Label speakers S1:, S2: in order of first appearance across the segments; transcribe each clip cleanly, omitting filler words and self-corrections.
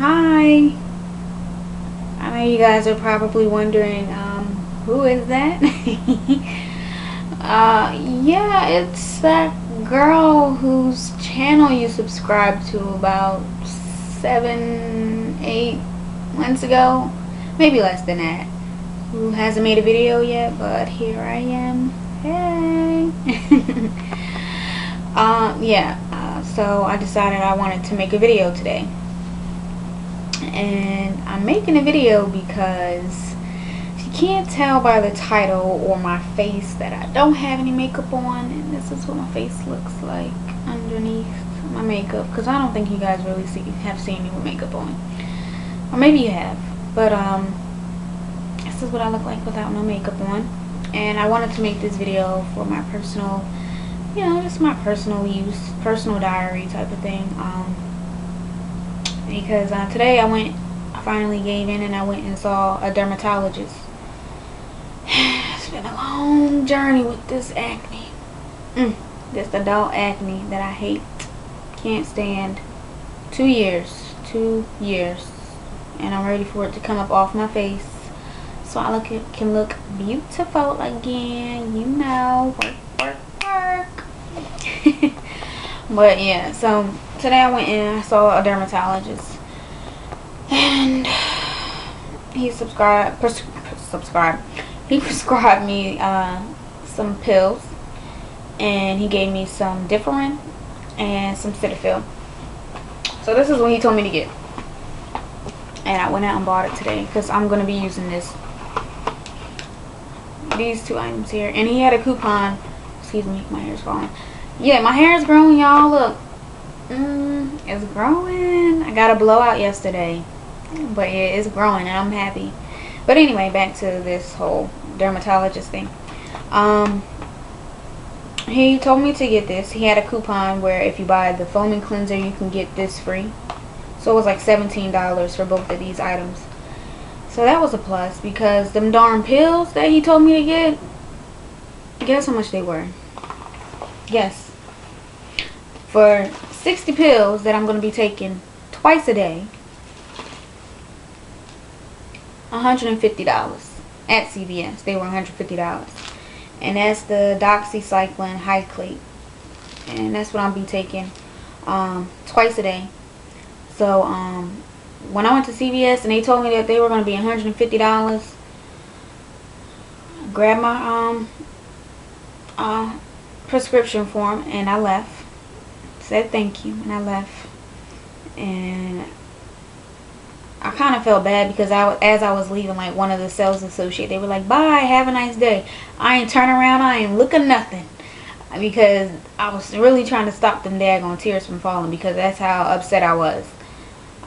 S1: Hi. I know you guys are probably wondering, who is that? Yeah, it's that girl whose channel you subscribed to about 7, 8 months ago. Maybe less than that. Who hasn't made a video yet, but here I am. Hey. Yeah, so I decided I wanted to make a video today. And I'm making a video because if you can't tell by the title or my face that I don't have any makeup on, and this is what my face looks like underneath my makeup, because I don't think you guys really have seen me with makeup on, or maybe you have, but this is what I look like without no makeup on. And I wanted to make this video for my personal, just my personal use, personal diary type of thing. Because today I finally gave in and I went and saw a dermatologist. It's been a long journey with this acne. This adult acne that I hate, can't stand. 2 years. 2 years. And I'm ready for it to come up off my face so I can look beautiful again. Work, work, work. But yeah, so today I went in and I saw a dermatologist, and he prescribed me some pills, and he gave me some Differin and some Cetaphil. So this is what he told me to get, and I went out and bought it today because I'm going to be using these two items here. And he had a coupon. Excuse me, my hair's falling. Yeah, my hair is growing, y'all. Look. It's growing. I got a blowout yesterday. But yeah, it's growing and I'm happy. But anyway, back to this whole dermatologist thing. He told me to get this. He had a coupon where if you buy the foaming cleanser, you can get this free. So it was like $17 for both of these items. So that was a plus, because them darn pills that he told me to get, guess how much they were? Yes. For 60 pills that I'm going to be taking twice a day, $150 at CVS. They were $150. And that's the doxycycline hyclate. And that's what I'll be taking twice a day. So when I went to CVS and they told me that they were going to be $150, I grabbed my prescription form and I left. Said thank you and I left. And I kind of felt bad because as I was leaving, like, one of the sales associates, they were like, bye, have a nice day. I ain't turning around, I ain't looking nothing, because I was really trying to stop them daggone tears from falling, because that's how upset I was.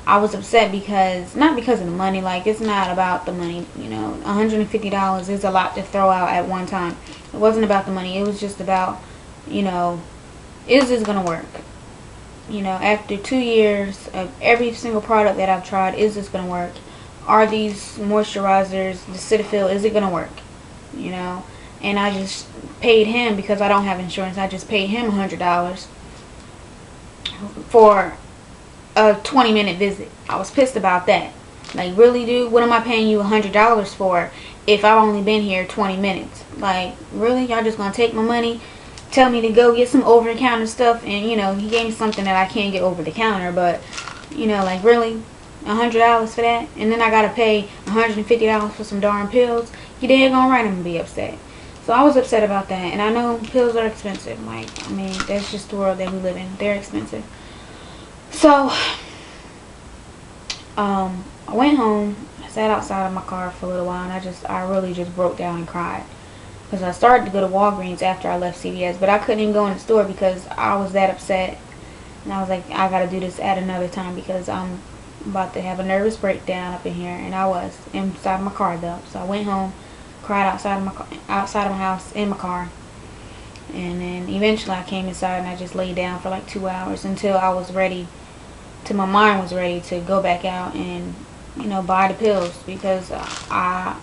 S1: I was upset because, not because of the money, like, it's not about the money, $150 is a lot to throw out at one time. It wasn't about the money, it was just about, is this gonna work? After 2 years of every single product that I've tried, is this gonna work? Are these moisturizers, the Cetaphil, is it gonna work? And I just paid him, because I don't have insurance, I just paid him $100 for a 20-minute visit. I was pissed about that. Like, really, dude? What am I paying you $100 for if I've only been here 20 minutes? Like, really? Y'all just gonna take my money, tell me to go get some over-the-counter stuff, and, he gave me something that I can't get over-the-counter, but, like, really? $100 for that? And then I gotta pay $150 for some darn pills? You daggone right I'm gonna be upset. So I was upset about that, and I know pills are expensive. Like, I mean, that's just the world that we live in. They're expensive. So, I went home, I sat outside of my car for a little while, and I really just broke down and cried. Because I started to go to Walgreens after I left CVS, but I couldn't even go in the store because I was that upset. And I was like, I gotta do this at another time, because I'm about to have a nervous breakdown up in here. And I was inside my car though. So I went home, cried outside of my house in my car. And then eventually I came inside and I just laid down for like 2 hours until my mind was ready to go back out and, buy the pills, because I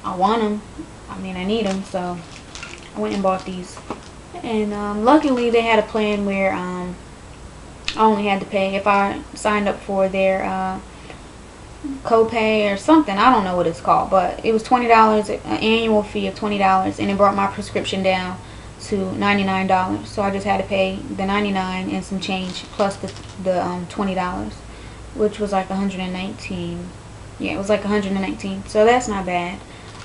S1: want them. I mean, I need them, so I went and bought these. And luckily they had a plan where I only had to pay, if I signed up for their copay or something. I don't know what it's called, but it was $20, an annual fee of $20, and it brought my prescription down to $99. So I just had to pay the $99 and some change plus the $20, which was like 119. Yeah, it was like 119. So that's not bad.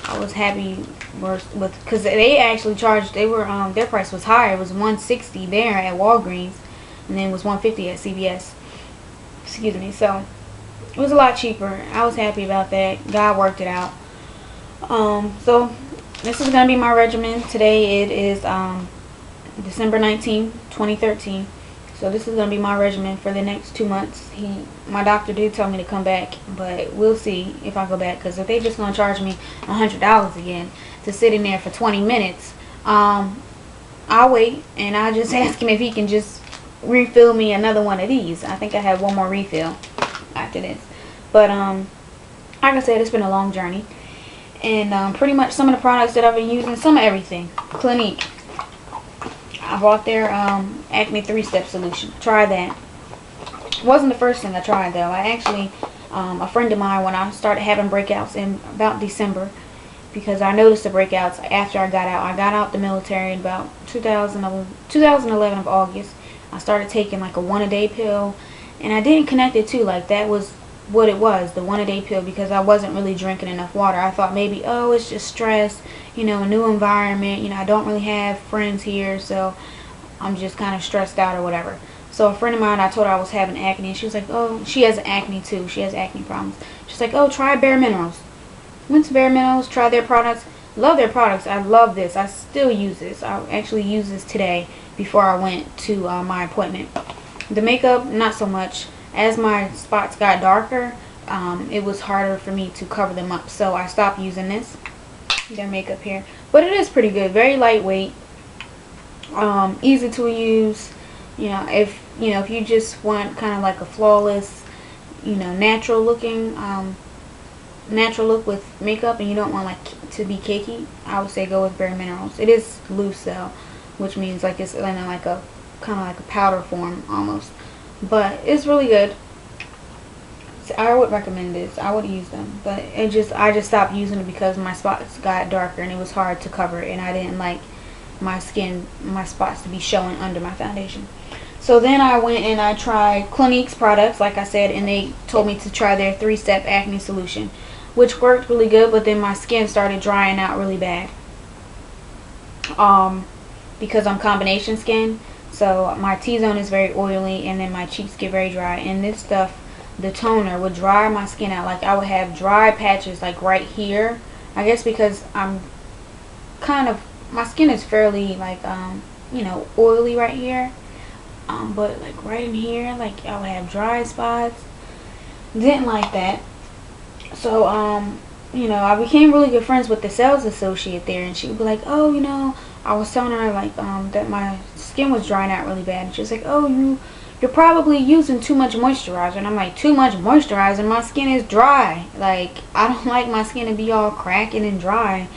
S1: I was happy with, because they actually charged, they were their price was higher. It was $160 there at Walgreens, and then it was $150 at CVS. Excuse me. So it was a lot cheaper. I was happy about that. God worked it out. So this is gonna be my regimen. Today it is December 19th, 2013. So this is gonna be my regimen for the next 2 months. My doctor did tell me to come back, but we'll see if I go back. Because if they just gonna charge me $100 again to sit in there for 20 minutes, I'll wait, and I'll just ask him if he can just refill me another one of these. I think I have one more refill after this. But like I said, it's been a long journey, and pretty much some of the products that I've been using, some of everything. Clinique, I bought their acne 3-step solution. Try that. It wasn't the first thing I tried though. I actually, a friend of mine, when I started having breakouts in about December, because I noticed the breakouts after I got out. I got out the military in about 2011 of August. I started taking like a 1-a-day pill, and I didn't connect it to like that was what it was, the 1-a-day pill, because I wasn't really drinking enough water. I thought maybe, oh, it's just stress, you know, a new environment, you know, I don't really have friends here, so I'm just kind of stressed out or whatever. So a friend of mine, I told her I was having acne, and she was like, oh, she has acne too. She has acne problems. She's like, oh, try Bare Minerals. Went to Bare Minerals, try their products. Love their products. I love this. I still use this. I actually used this today before I went to my appointment. The makeup, not so much. As my spots got darker, it was harder for me to cover them up, so I stopped using this, their makeup here. But it is pretty good. Very lightweight, easy to use. You know, if you just want kind of like a flawless, you know, natural look with makeup, and you don't want like to be cakey, I would say go with Bare Minerals. It is loose though, which means like it's in like a kind of like a powder form almost, but it's really good. So I would recommend this. I would use them, but I just stopped using it because my spots got darker and it was hard to cover it, and I didn't like my spots to be showing under my foundation. So then I went and I tried Clinique's products, like I said, and they told me to try their 3-step acne solution, which worked really good, but then my skin started drying out really bad. Because I'm combination skin, so my T-zone is very oily, and then my cheeks get very dry, and this stuff, the toner, would dry my skin out. Like I would have dry patches like right here. I guess because I'm kind of, my skin is fairly like you know, oily right here, but like right in here, like I would have dry spots. Didn't like that. So you know, I became really good friends with the sales associate there, and she would be like, oh, you know, I was telling her like that my skin was drying out really bad, and she was like, oh, you're probably using too much moisturizer. And I'm like, too much moisturizer? My skin is dry. Like, I don't like my skin to be all cracking and dry.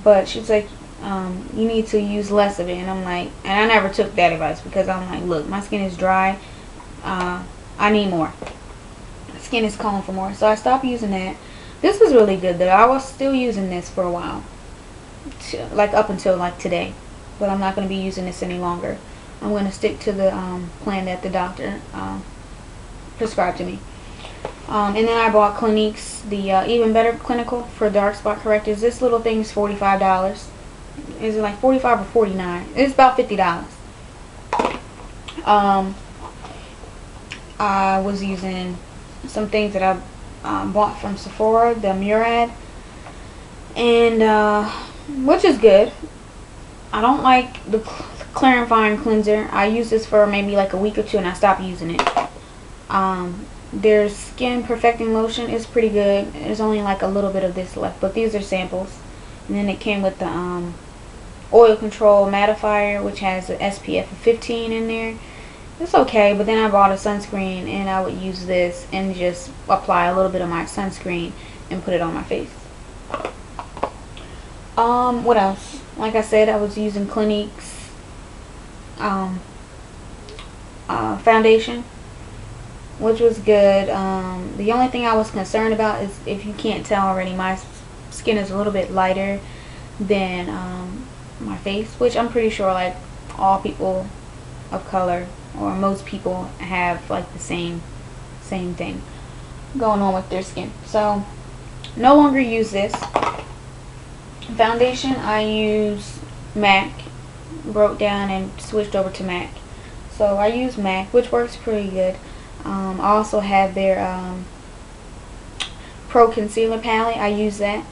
S1: But she's like, you need to use less of it. And I'm like, and I never took that advice, because I'm like, look, my skin is dry. I need more. Skin is calling for more. So I stopped using that. This was really good though. I was still using this for a while, like up until like today, but I'm not going to be using this any longer. I'm going to stick to the plan that the doctor prescribed to me. And then I bought Clinique's the Even Better Clinical for dark spot correctors. This little thing is $45. Is it like $45 or $49? It's about $50. I was using some things that I bought from Sephora, the Murad, and which is good. I don't like the clarifying cleanser. I used this for maybe like a week or two, and I stopped using it. Their skin perfecting lotion is pretty good. There's only like a little bit of this left, but these are samples. And then it came with the oil control mattifier, which has an SPF of 15 in there. It's okay, but then I bought a sunscreen, and I would use this and just apply a little bit of my sunscreen and put it on my face. What else? Like I said, I was using Clinique's foundation. which was good. The only thing I was concerned about is, if you can't tell already, my skin is a little bit lighter than my face, which I'm pretty sure like all people of color, or most people, have like the same thing going on with their skin. So no longer use this. Foundation, I use MAC. Broke down and switched over to MAC. So I use MAC, which works pretty good. I also have their Pro Concealer Palette. I use that,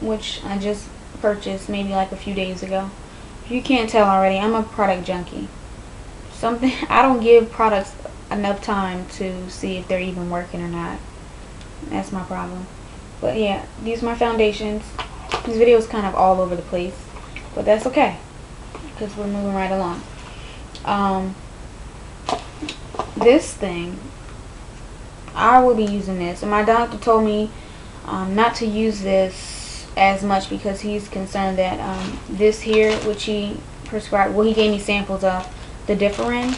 S1: which I just purchased maybe like a few days ago. If you can't tell already, I'm a product junkie. I don't give products enough time to see if they're even working or not. That's my problem. But yeah, these are my foundations. This video is kind of all over the place, but that's okay, because we're moving right along. This thing, I will be using this, and my doctor told me not to use this as much, because he's concerned that this here, which he prescribed, well, he gave me samples of the Differin.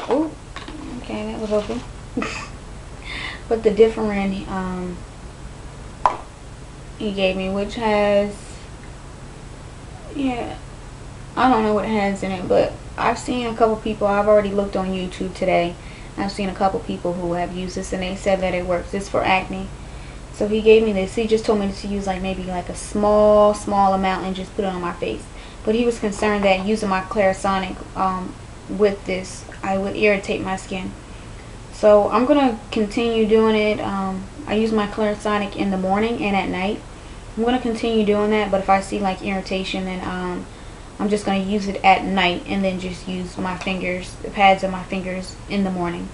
S1: Oh, okay, that was open. But the Differin he gave me, which has, yeah, I don't know what it has in it, but I've seen a couple people, I've already looked on YouTube today, I've seen a couple people who have used this, and they said that it works. It's for acne. So he gave me this. He just told me to use like maybe like a small amount and just put it on my face. But he was concerned that using my Clarisonic with this, I would irritate my skin. So I'm going to continue doing it. I use my Clarisonic in the morning and at night. I'm going to continue doing that, but if I see like irritation, then I'm just going to use it at night, and then just use my fingers, the pads of my fingers, in the morning.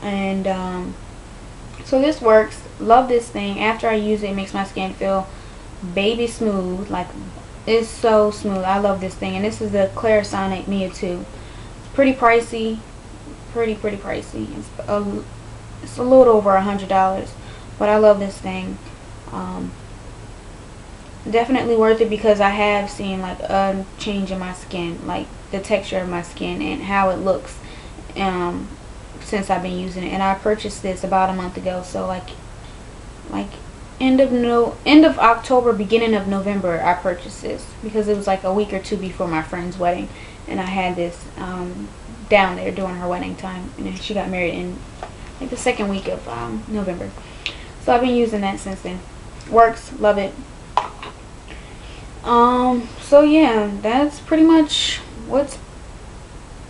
S1: And so this works. Love this thing. After I use it, it makes my skin feel baby smooth. Like, it's so smooth. I love this thing. And this is the Clarisonic Mia 2. It's pretty pricey. Pretty pricey. It's a little over $100, but I love this thing. Definitely worth it, because I have seen like a change in my skin, like the texture of my skin and how it looks since I've been using it. And I purchased this about a month ago, so like end of October, beginning of November, I purchased this, because it was like a week or two before my friend's wedding, and I had this down there during her wedding time, and she got married in like the second week of November. So I've been using that since then. Works. Love it. So yeah, that's pretty much what's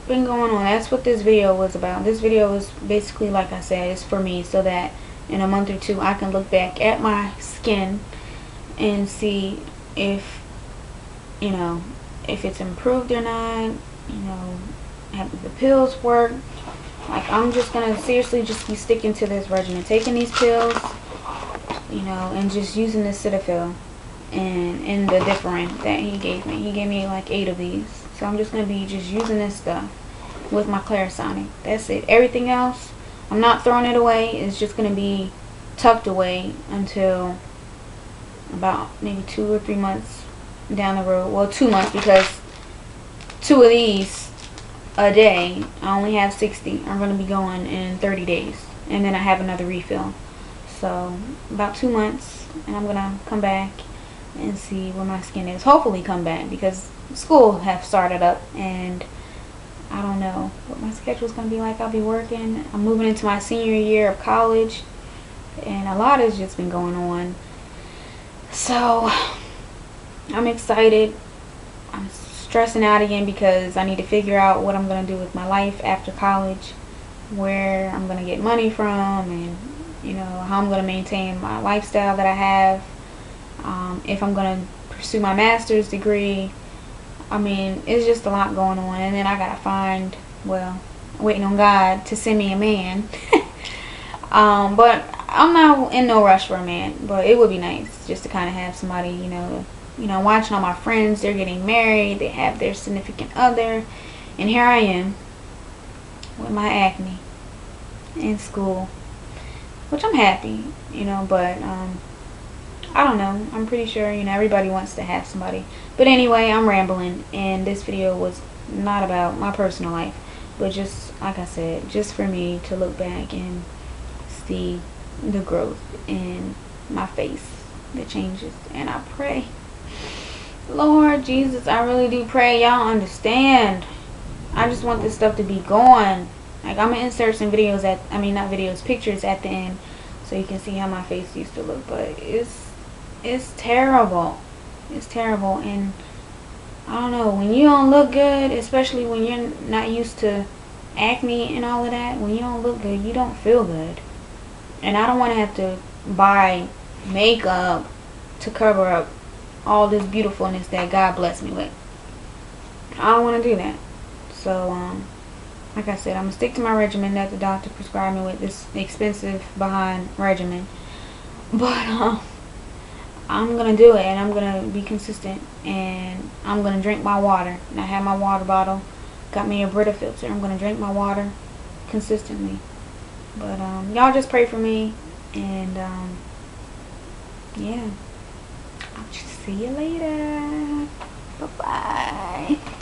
S1: been going on. That's what this video was about. This video was basically, like I said, it's for me, so that in a month or two I can look back at my skin and see if, you know, if it's improved or not, you know, have the pills work. Like, I'm just gonna seriously just be sticking to this regimen, taking these pills, you know, and just using the Cetaphil and the Differin that he gave me. He gave me like 8 of these. So I'm just going to be just using this stuff with my Clarisonic. That's it. Everything else, I'm not throwing it away. It's just going to be tucked away until about maybe 2 or 3 months down the road. Well, 2 months, because 2 of these a day, I only have 60. I'm going to be going in 30 days. And then I have another refill. So about 2 months, and I'm going to come back and see where my skin is. Hopefully come back, because school have started up, and I don't know what my schedule is going to be like. I'll be working. I'm moving into my senior year of college, and a lot has just been going on. So I'm excited. I'm stressing out again, because I need to figure out what I'm going to do with my life after college, where I'm going to get money from, and you know, how I'm going to maintain my lifestyle that I have. If I'm going to pursue my master's degree. I mean, it's just a lot going on. And then I got to find, well, waiting on God to send me a man. But I'm not in no rush for a man. But it would be nice just to kind of have somebody, you know, watching all my friends. They're getting married. They have their significant other. And here I am with my acne in school. Which I'm happy, you know, but I don't know. I'm pretty sure, you know, everybody wants to have somebody. But anyway, I'm rambling, and this video was not about my personal life, but just like I said, just for me to look back and see the growth in my face, the changes. And I pray, Lord Jesus, I really do pray y'all understand. I just want this stuff to be gone. Like, I'm gonna insert some videos at, I mean not videos, pictures at the end, so you can see how my face used to look. But it's terrible. It's terrible. And I don't know, when you don't look good, especially when you're not used to acne and all of that, when you don't look good, you don't feel good. And I don't want to have to buy makeup to cover up all this beautifulness that God blessed me with. I don't want to do that. So like I said, I'm gonna stick to my regimen that the doctor prescribed me with, this expensive behind regimen. But I'm gonna do it, and I'm gonna be consistent, and I'm gonna drink my water. And I have my water bottle, got me a Brita filter. I'm gonna drink my water consistently. But y'all just pray for me, and yeah, I'll just see you later. Bye bye.